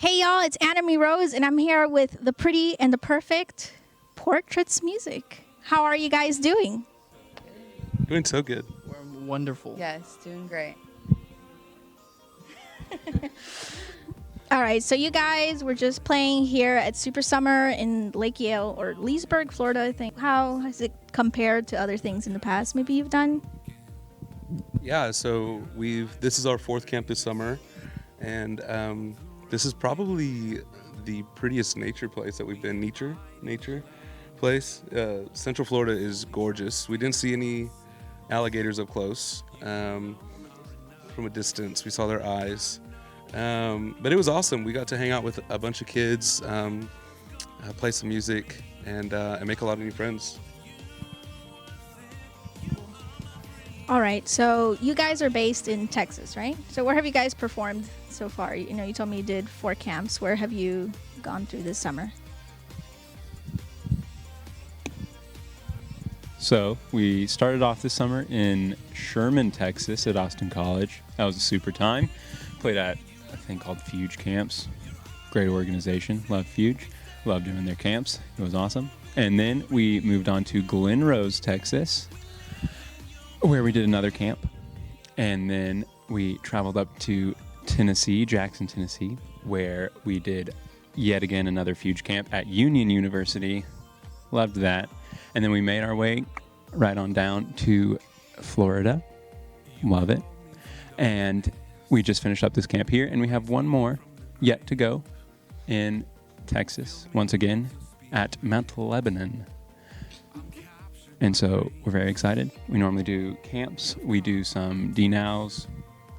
Hey y'all, it's Anime Rose, and I'm here with the pretty and the perfect Portraits Music. How are you guys doing? Doing so good. We're wonderful. Yes, doing great. All right, so you guys were just playing here at Super Summer in Lake Yale or Leesburg, Florida, I think. How has it compared to other things in the past maybe you've done? Yeah, so this is our fourth camp this summer, and this is probably the prettiest nature place that we've been. Nature place. Central Florida is gorgeous. We didn't see any alligators up close. From a distance, we saw their eyes. But it was awesome. We got to hang out with a bunch of kids, play some music, and make a lot of new friends. All right, so you guys are based in Texas, right? So where have you guys performed so far? You told me you did 4 camps. Where have you gone through this summer? So we started off this summer in Sherman, Texas at Austin College. That was a super time. Played at a thing called Fuge Camps. Great organization. Love Fuge. Love doing their camps. It was awesome. And then we moved on to Glen Rose, Texas, where we did another camp. And then we traveled up to Tennessee, Jackson, Tennessee, where we did yet again another Fuge camp at Union University. Loved that. And then we made our way right on down to Florida. Love it. And we just finished up this camp here, and we have one more yet to go in Texas, once again, at Mount Lebanon. And so we're very excited. We normally do camps. We do some DNOWs,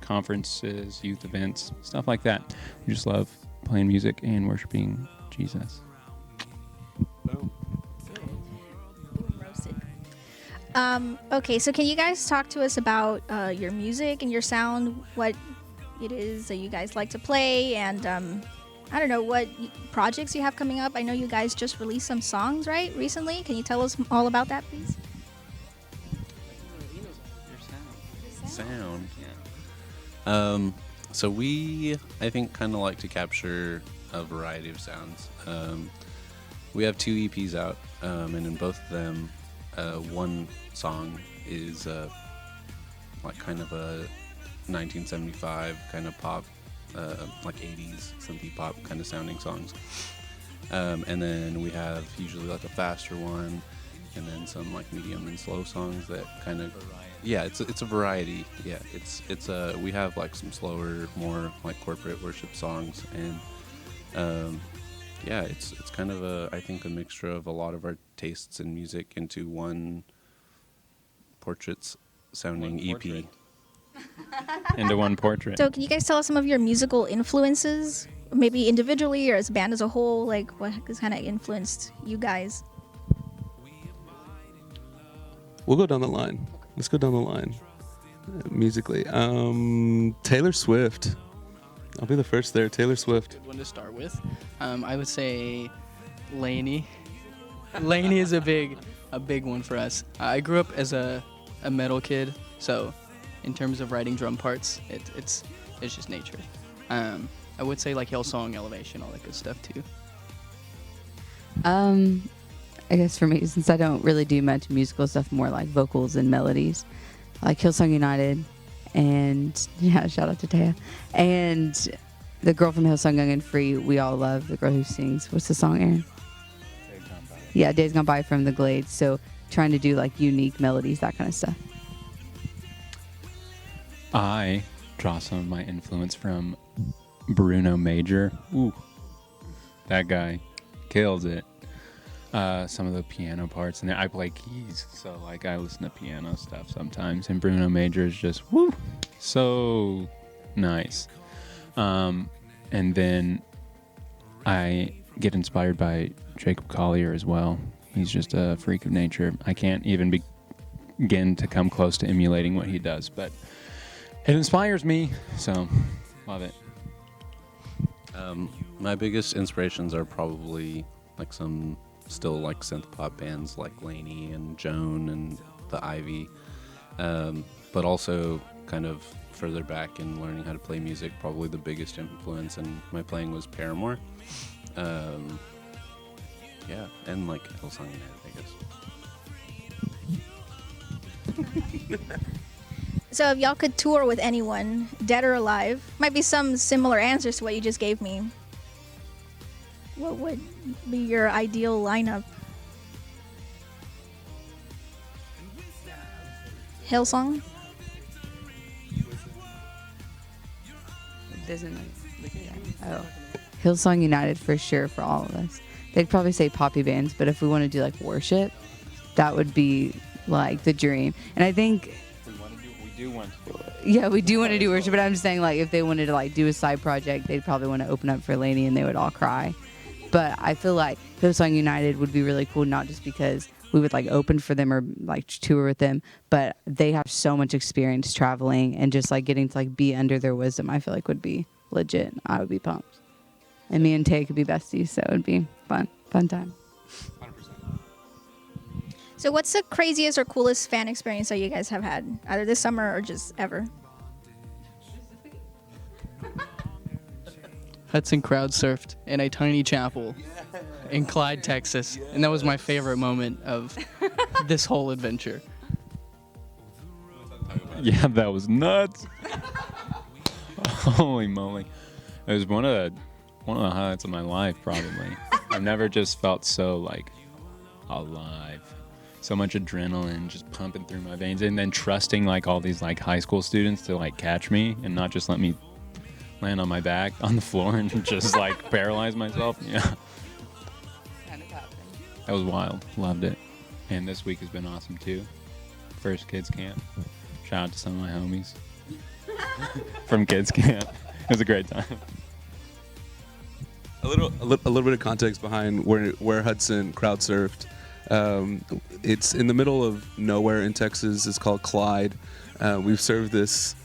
conferences, youth events, stuff like that. We just love playing music and worshiping Jesus. Roasted. Okay, so can you guys talk to us about your music and your sound, what it is that you guys like to play, and I don't know what projects you have coming up. I know you guys just released some songs, right, recently. Can you tell us all about that, please? Sound. Yeah. So we, I think, kind of like to capture a variety of sounds. We have 2 EPs out, and in both of them, one song is like kind of a 1975 kind of pop, like 80s synthy pop kind of sounding songs. And then we have usually like a faster one, and then some like medium and slow songs that kind of, yeah, it's a variety. Yeah, it's we have like some slower, more like corporate worship songs, and yeah, it's kind of I think a mixture of a lot of our tastes in music into one Portraits sounding EP. Into one portrait. So can you guys tell us some of your musical influences, maybe individually or as a band as a whole? Like what has kind of influenced you guys? We'll go down the line. Let's go down the line musically. Taylor Swift. I'll be the first there. Taylor Swift. Good one to start with. I would say Lainey. Lainey is a big one for us. I grew up as a metal kid, so in terms of writing drum parts, it's just nature. I would say like Hillsong, Elevation, all that good stuff too. I guess for me, since I don't really do much musical stuff, more like vocals and melodies, like Hillsong United, and yeah, shout out to Taya, and the girl from Hillsong Young and Free. We all love the girl who sings. What's the song, Aaron? Yeah, Days Gone By from the Glades. So trying to do like unique melodies, that kind of stuff. I draw some of my influence from Bruno Major. Ooh, that guy kills it. Some of the piano parts, and I play keys, so like I listen to piano stuff sometimes, and Bruno Major is just woo, so nice. And then I get inspired by Jacob Collier as well. He's just a freak of nature. I can't even begin to come close to emulating what he does, but it inspires me, so love it. My biggest inspirations are probably like some still like synth pop bands like Lainey and Joan and the Ivy, but also kind of further back in learning how to play music, probably the biggest influence in my playing was Paramore. Yeah, and like Hillsong United, I guess. So if y'all could tour with anyone, dead or alive, might be some similar answers to what you just gave me. What would be your ideal lineup? Hillsong? It doesn't look at that. Oh, Hillsong United for sure for all of us. They'd probably say poppy bands, but if we want to do like worship, that would be like the dream. And I think We do want to do it. yeah, we do want to do worship, but I'm just saying like if they wanted to like do a side project, they'd probably want to open up for Lainey and they would all cry. But I feel like Hillsong United would be really cool, not just because we would like open for them or like tour with them, but they have so much experience traveling and just like getting to like be under their wisdom. I feel like would be legit. I would be pumped, and me and Tay could be besties, so it would be fun time. 100%. So what's the craziest or coolest fan experience that you guys have had, either this summer or just ever? Hudson crowd surfed in a tiny chapel in Clyde, Texas. And that was my favorite moment of this whole adventure. Yeah, that was nuts. Holy moly. It was one of the highlights of my life, probably. I've never just felt so like alive. So much adrenaline just pumping through my veins, and then trusting like all these like high school students to like catch me and not just let me land on my back on the floor and just like paralyze myself. Yeah. That was wild. Loved it. And this week has been awesome too. First kids camp. Shout out to some of my homies from kids camp. It was a great time. A little bit of context behind where Hudson crowd surfed. It's in the middle of nowhere in Texas. It's called Clyde. We've served this.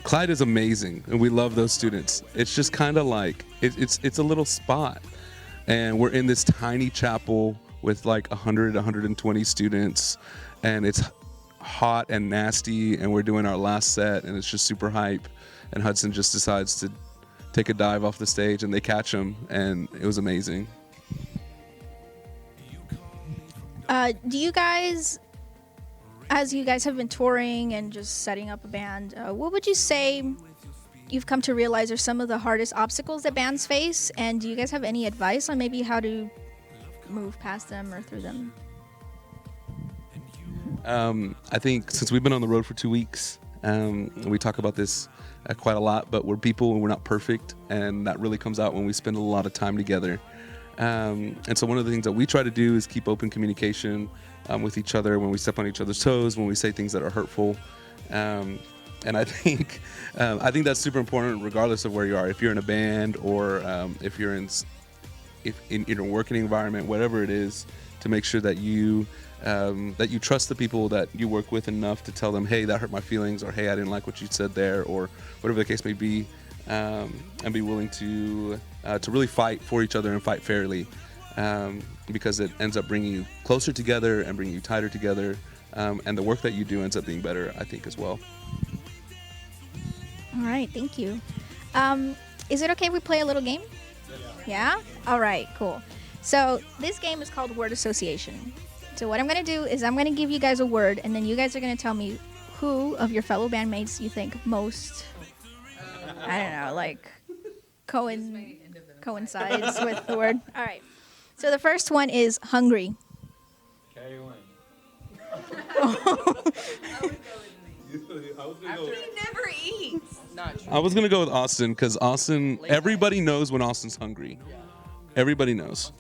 Clyde is amazing, and we love those students. It's just kind of like it's a little spot, and we're in this tiny chapel with like 120 students, and it's hot and nasty, and we're doing our last set, and it's just super hype. And Hudson just decides to take a dive off the stage, and they catch him, and it was amazing. Do you guys, as you guys have been touring and just setting up a band, what would you say you've come to realize are some of the hardest obstacles that bands face? And do you guys have any advice on maybe how to move past them or through them? I think since we've been on the road for 2 weeks, we talk about this quite a lot, but we're people and we're not perfect, and that really comes out when we spend a lot of time together. And so one of the things that we try to do is keep open communication with each other when we step on each other's toes, when we say things that are hurtful. And I think that's super important regardless of where you are. If you're in a band or if you're in a working environment, whatever it is, to make sure that you trust the people that you work with enough to tell them, hey, that hurt my feelings, or hey, I didn't like what you said there, or whatever the case may be, and be willing to really fight for each other and fight fairly, because it ends up bringing you closer together and bringing you tighter together, and the work that you do ends up being better, I think, as well. All right, thank you. Is it okay if we play a little game? Yeah? All right, cool. So this game is called word association. So what I'm going to do is I'm going to give you guys a word, and then you guys are going to tell me who of your fellow bandmates you think most, I don't know, like coincides with the word. All right. So the first one is hungry. Kaylin. Never eats. I was going to go with Austin, because Austin, everybody knows when Austin's hungry. Everybody knows.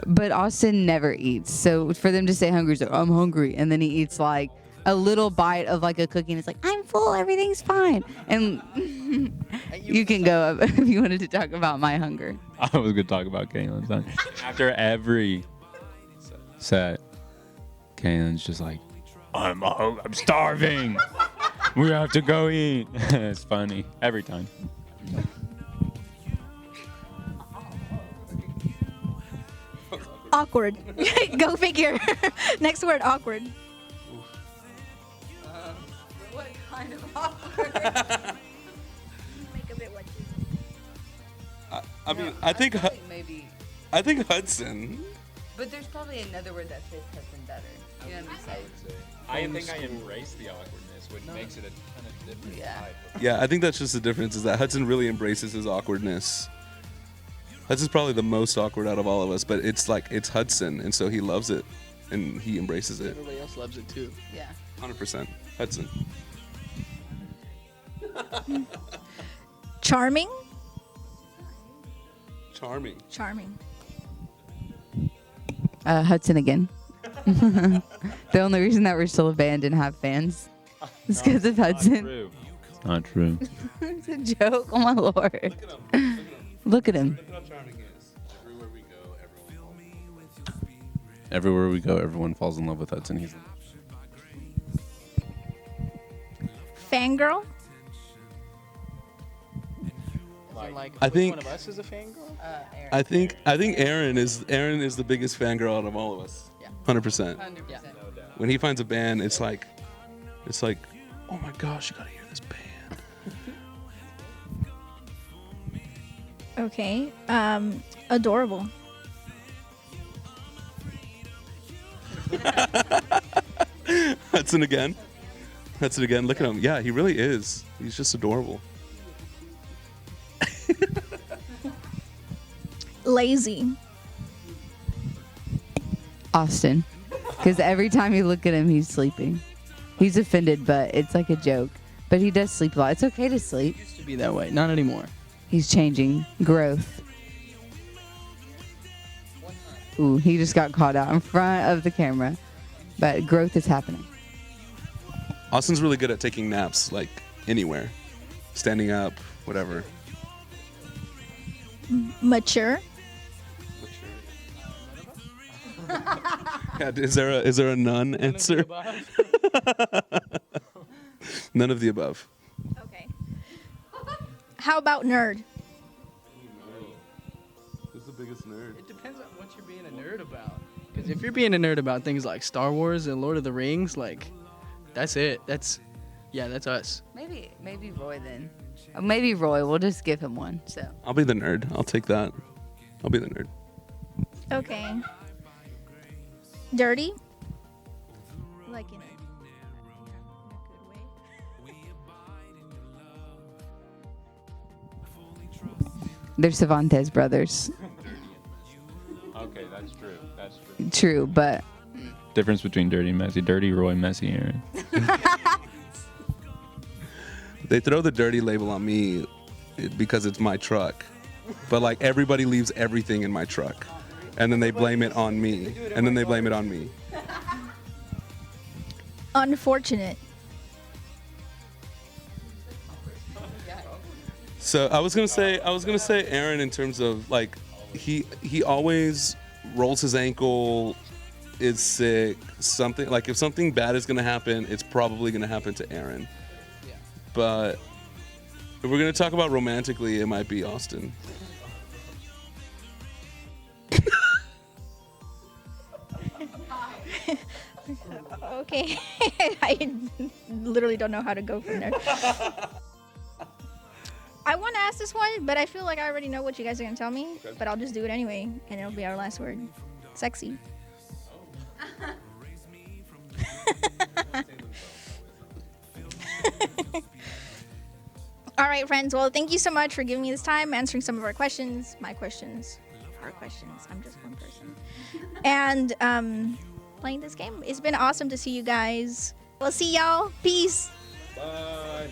But Austin never eats. So for them to say hungry, is like, I'm hungry. And then he eats like a little bite of like a cookie and it's like, I'm full, everything's fine. And you can go up if you wanted to talk about my hunger. I was going to talk about Kaylin's son. After every set, Kaylin's just like, I'm starving. We have to go eat. It's funny every time. Awkward. Go figure. Next word, awkward. kind of awkward. Make of it what you. I mean, I think maybe. I think Hudson. But there's probably another word that fits Hudson better. You know what I'm saying? I think I embrace the awkwardness, which makes it a kind of different Yeah. vibe. Yeah, I think that's just the difference is that Hudson really embraces his awkwardness. Hudson's probably the most awkward out of all of us, but it's like it's Hudson, and so he loves it, and he embraces it. Everybody else loves it too. Yeah. 100%. Hudson. Charming. Charming. Charming. Hudson again. The only reason that we're still a band and have fans is because of Hudson. True. It's not true. It's a joke. Oh my lord. Look at him. Look how charming he is. Everywhere we go, everyone falls in love with Hudson. He's Fangirl. Like, I which think- one of us is a fangirl? I think Aaron is the biggest fangirl out of all of us. Yeah. 100%. 100%. When he finds a band, it's like, oh my gosh, you gotta hear this band. Okay. Adorable. Hudson again. Hudson again. Look at him. Yeah, he really is. He's just adorable. Lazy. Austin. Because every time you look at him, he's sleeping. He's offended, but it's like a joke. But he does sleep a lot. It's okay to sleep. Used to be that way, not anymore. He's changing. Growth. Ooh, he just got caught out in front of the camera. But growth is happening. Austin's really good at taking naps, like anywhere, standing up, whatever. Mature. Yeah, is there a none answer? None of the above. Okay. How about nerd? Who's the biggest nerd? It depends on what you're being a nerd about. Because if you're being a nerd about things like Star Wars and Lord of the Rings, like, that's it. That's us. Maybe Roy then. Maybe Roy. We'll just give him one. So I'll be the nerd. I'll take that. I'll be the nerd. Okay. Dirty. Like in a good way. they're Cervantes brothers. Okay, that's true. That's true. True, but Difference between dirty and messy. Dirty, Roy, messy, Aaron. They throw the dirty label on me because it's my truck. But like everybody leaves everything in my truck. And then they blame it on me. And then they blame it on me. Unfortunate. So I was gonna say Aaron in terms of like he always rolls his ankle, is sick, something like if something bad is gonna happen, it's probably gonna happen to Aaron. Yeah. But if we're gonna talk about romantically, it might be Austin. Okay. I literally don't know how to go from there. I want to ask this one, but I feel like I already know what you guys are going to tell me. But I'll just do it anyway, and it'll be our last word. Sexy. All right, friends. Well, thank you so much for giving me this time, answering some of our questions, my questions, our questions. I'm just one person. And playing this game. It's been awesome to see you guys. We'll see y'all. Peace. Bye.